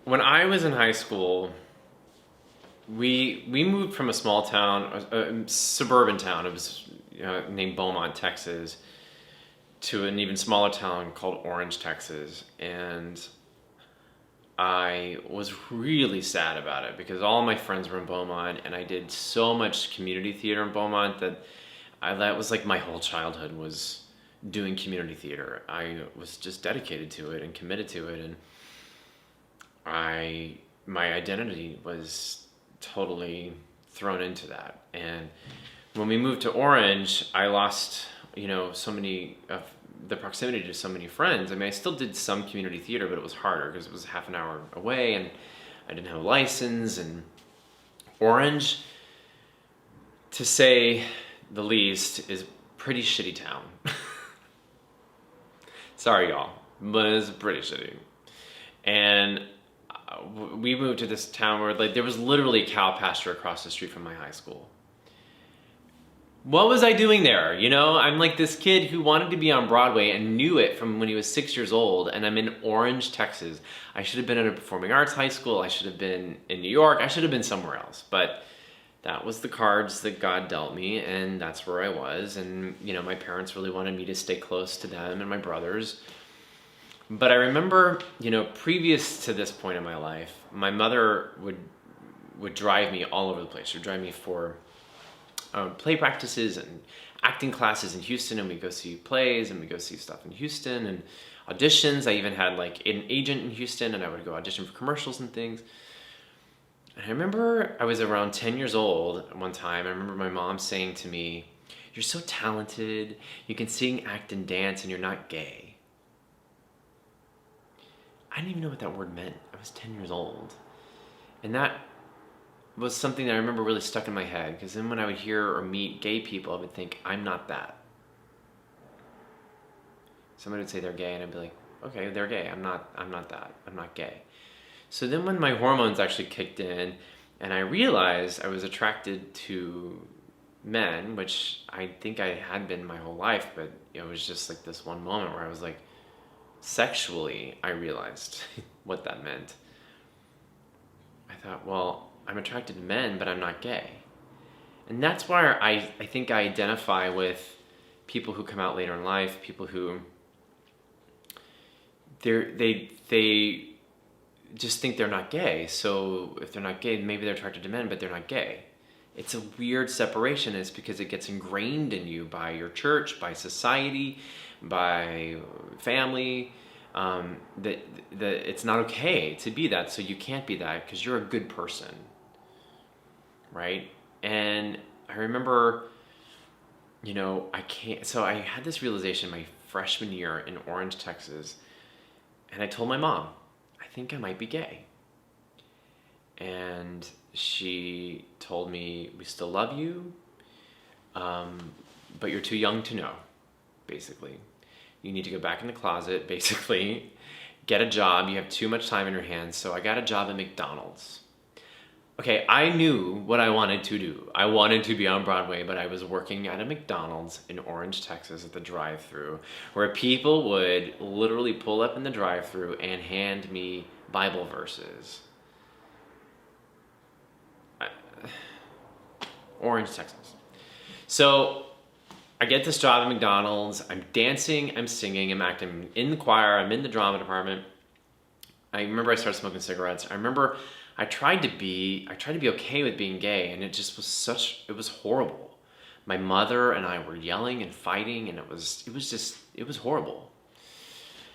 when I was in high school, we moved from a small town, a suburban town. It was named Beaumont, Texas, to an even smaller town called Orange, Texas. And I was really sad about it because all my friends were in Beaumont, and I did so much community theater in Beaumont that was like my whole childhood was doing community theater. I was just dedicated to it and committed to it, and my identity was totally thrown into that. And when we moved to Orange, I lost, so many of the proximity to so many friends. I mean, I still did some community theater, but it was harder because it was half an hour away and I didn't have a license. And Orange, to say the least, is a pretty shitty town. Sorry, y'all, but it's pretty shitty. And we moved to this town where there was literally a cow pasture across the street from my high school. What was I doing there? I'm like this kid who wanted to be on Broadway and knew it from when he was 6 years old, and I'm in Orange, Texas. I should have been at a performing arts high school. I should have been in New York. I should have been somewhere else. But that was the cards that God dealt me, and that's where I was. And, my parents really wanted me to stay close to them and my brothers. But I remember, previous to this point in my life, my mother would drive me all over the place. She would drive me for play practices and acting classes in Houston, and we'd go see plays and we'd go see stuff in Houston and auditions. I even had an agent in Houston, and I would go audition for commercials and things. And I remember I was around 10 years old one time. I remember my mom saying to me, "You're so talented. You can sing, act, and dance, and you're not gay." I didn't even know what that word meant. I was 10 years old. And that was something that I remember really stuck in my head, because then when I would hear or meet gay people, I would think, I'm not that. Somebody would say they're gay, and I'd be like, okay, they're gay. I'm not that. I'm not gay. So then when my hormones actually kicked in, and I realized I was attracted to men, which I think I had been my whole life, but it was just like this one moment where I was like, sexually, I realized what that meant. I thought, well, I'm attracted to men, but I'm not gay. And that's why I think I identify with people who come out later in life, people who they just think they're not gay. So if they're not gay, maybe they're attracted to men, but they're not gay. It's a weird separation. It's because it gets ingrained in you by your church, by society, by family, that it's not okay to be that, so you can't be that because you're a good person, right? And I remember, so I had this realization my freshman year in Orange, Texas, and I told my mom, I think I might be gay. And she told me, we still love you, but you're too young to know, basically. You need to go back in the closet, basically, get a job. You have too much time in your hands. So I got a job at McDonald's. Okay, I knew what I wanted to do. I wanted to be on Broadway, but I was working at a McDonald's in Orange, Texas at the drive-thru, where people would literally pull up in the drive-thru and hand me Bible verses. Orange, Texas. So I get this job at McDonald's. I'm dancing, I'm singing, I'm acting, I'm in the choir, I'm in the drama department. I remember I started smoking cigarettes. I remember I tried to be okay with being gay, and it just was it was horrible. My mother and I were yelling and fighting, and it was horrible.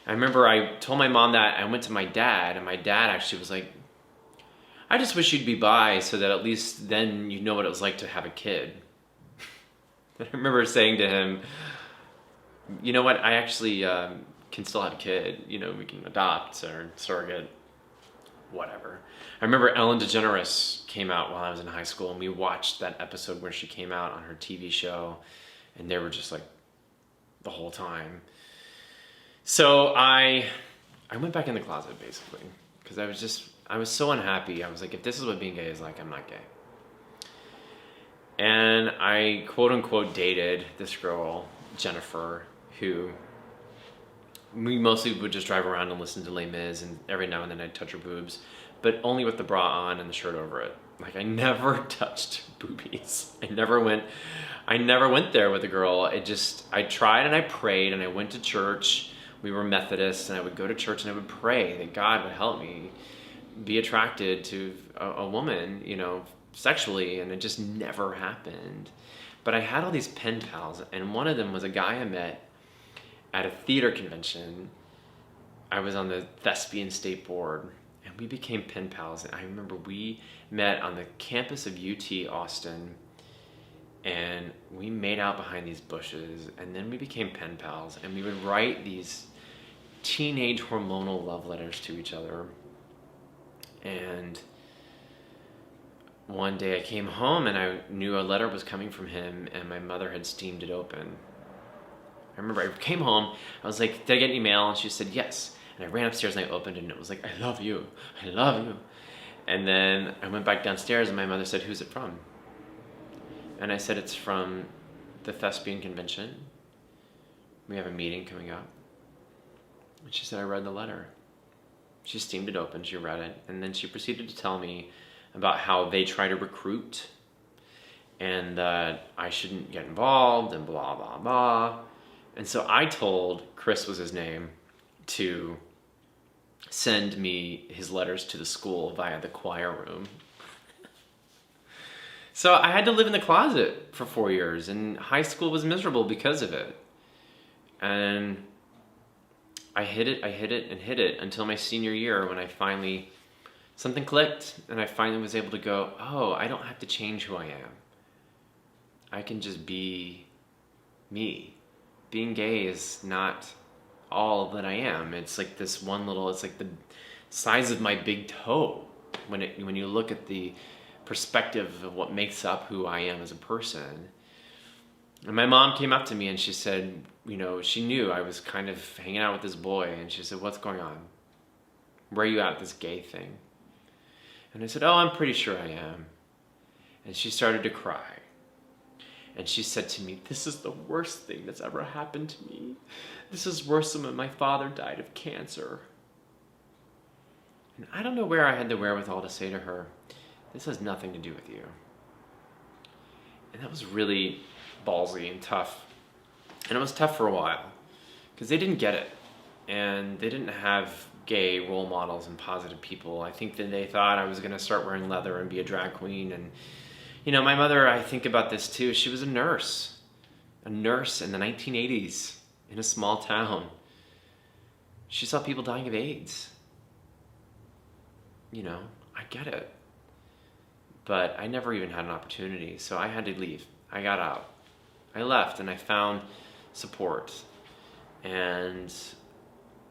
I remember I told my mom that. I went to my dad, and my dad actually was like, I just wish you'd be bi so that at least then you know what it was like to have a kid. I remember saying to him, you know what, I actually can still have a kid. We can adopt or surrogate, whatever. I remember Ellen DeGeneres came out while I was in high school, and we watched that episode where she came out on her TV show, and they were just like the whole time. So I went back in the closet, basically, because I was so unhappy. I was like, if this is what being gay is like, I'm not gay. And I quote unquote dated this girl, Jennifer, who we mostly would just drive around and listen to Les Mis, and every now and then I'd touch her boobs, but only with the bra on and the shirt over it. Like, I never touched boobies. I never went there with a girl. I tried and I prayed and I went to church. We were Methodists, and I would go to church and I would pray that God would help me be attracted to a woman, you know, sexually, and it just never happened. But I had all these pen pals, and one of them was a guy I met at a theater convention. I was on the Thespian State Board, and we became pen pals. And I remember we met on the campus of UT Austin, and we made out behind these bushes, and then we became pen pals, and we would write these teenage hormonal love letters to each other. And one day I came home and I knew a letter was coming from him, and my mother had steamed it open. I remember I came home, I was like, did I get an email? And she said, yes. And I ran upstairs and I opened it, and it was like, I love you, I love you. And then I went back downstairs and my mother said, who's it from? And I said, it's from the Thespian Convention. We have a meeting coming up. And she said, I read the letter. She steamed it open, she read it, and then she proceeded to tell me about how they try to recruit and that I shouldn't get involved and blah, blah, blah. And so I told, Chris was his name, to send me his letters to the school via the choir room. So I had to live in the closet for 4 years, and high school was miserable because of it. And I hid it until my senior year, when I finally, something clicked, and I finally was able to go, oh, I don't have to change who I am. I can just be me. Being gay is not all that I am. It's like this one little, it's like the size of my big toe when you look at the perspective of what makes up who I am as a person. And my mom came up to me and she said, you know, she knew I was kind of hanging out with this boy, and she said, what's going on? Where are you at with this gay thing? And I said, oh, I'm pretty sure I am. And she started to cry. And she said to me, this is the worst thing that's ever happened to me. This is worse than when my father died of cancer. And I don't know where I had the wherewithal to say to her, this has nothing to do with you. And that was really ballsy and tough. And it was tough for a while, because they didn't get it. And they didn't have gay role models and positive people. I think that they thought I was going to start wearing leather and be a drag queen. And, you know, my mother, I think about this too. She was a nurse in the 1980s in a small town. She saw people dying of AIDS. You know, I get it. But I never even had an opportunity, so I had to leave. I got out. I left, and I found support. And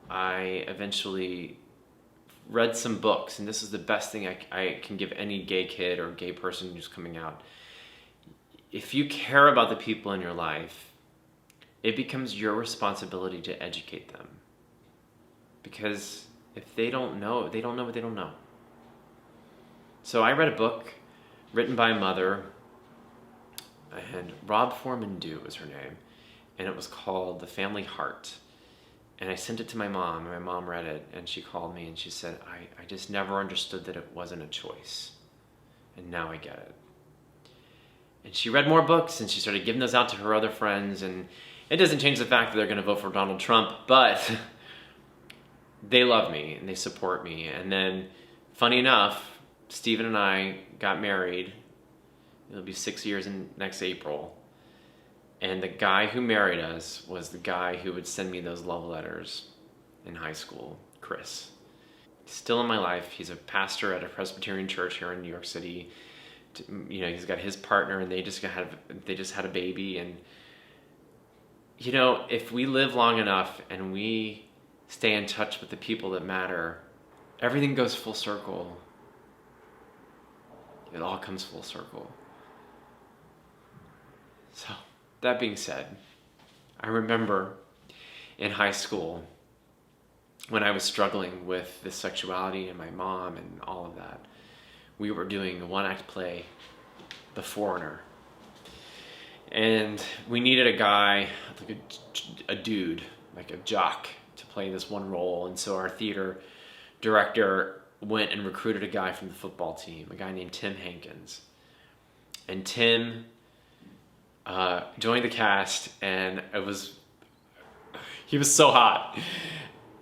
I eventually read some books, and this is the best thing I can give any gay kid or gay person who's coming out. If you care about the people in your life, it becomes your responsibility to educate them. Because if they don't know what they don't know. So I read a book written by a mother, and Rob Foreman Dew was her name, and it was called The Family Heart. And I sent it to my mom, and my mom read it, and she called me and she said, I just never understood that it wasn't a choice. And now I get it. And she read more books, and she started giving those out to her other friends, and it doesn't change the fact that they're going to vote for Donald Trump, but they love me and they support me. And then, funny enough, Steven and I got married. It'll be 6 years in next April. And the guy who married us was the guy who would send me those love letters in high school, Chris. He's still in my life. He's a pastor at a Presbyterian church here in New York City. You know, he's got his partner, and they just had a baby. And you know, if we live long enough and we stay in touch with the people that matter, everything goes full circle. It all comes full circle. So, that being said, I remember in high school when I was struggling with this sexuality and my mom and all of that, we were doing a one-act play, The Foreigner. And we needed a guy, like a dude, like a jock, to play this one role. And so our theater director went and recruited a guy from the football team, a guy named Tim Hankins. And Tim joined the cast, and he was so hot.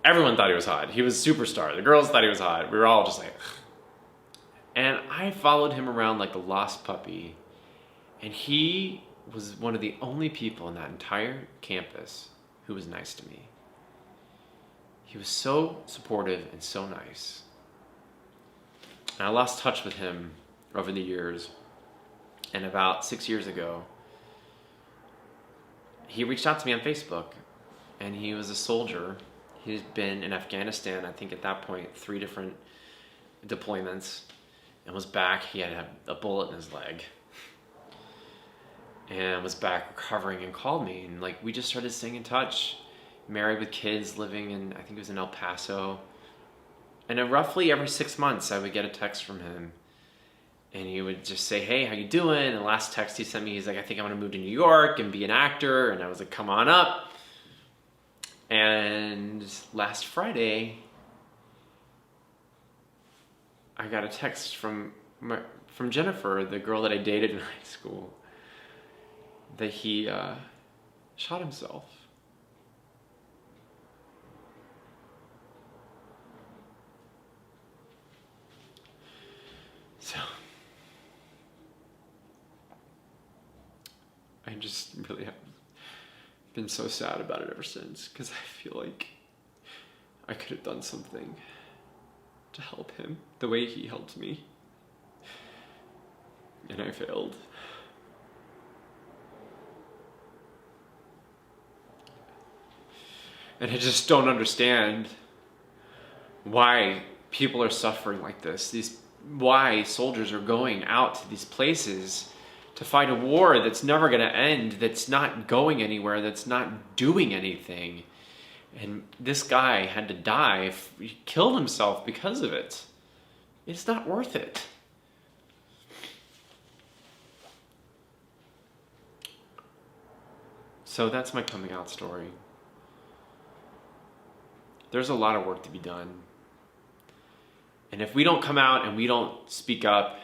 Everyone thought he was hot. He was a superstar. The girls thought he was hot. We were all just like, ugh. And I followed him around like a lost puppy. And he was one of the only people in that entire campus who was nice to me. He was so supportive and so nice. And I lost touch with him over the years. And about 6 years ago, he reached out to me on Facebook. And he was a soldier. He's been in Afghanistan, I think at that point, 3 different deployments, and was back. He had a bullet in his leg, and was back recovering, and called me, and like we just started staying in touch. Married with kids, living in, I think it was in El Paso, and then roughly every 6 months I would get a text from him, and he would just say, "Hey, how you doing?" And the last text he sent me, he's like, "I think I want to move to New York and be an actor," and I was like, "Come on up." And last Friday, I got a text from Jennifer, the girl that I dated in high school, that he shot himself. So I just really have been so sad about it ever since, because I feel like I could have done something to help him the way he helped me, and I failed. And I just don't understand why people are suffering like this. Why soldiers are going out to these places to fight a war that's never going to end, that's not going anywhere, that's not doing anything. And this guy had to die. He killed himself because of it. It's not worth it. So that's my coming out story. There's a lot of work to be done. And if we don't come out and we don't speak up,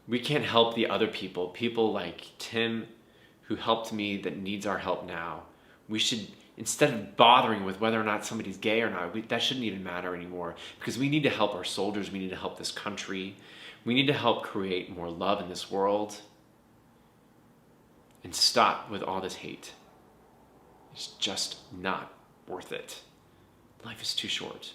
we can't help the other people like Tim, who helped me, that needs our help now. We should, instead of bothering with whether or not somebody's gay or not, that shouldn't even matter anymore, because we need to help our soldiers. We need to help this country. We need to help create more love in this world and stop with all this hate. It's just not worth it. Life is too short.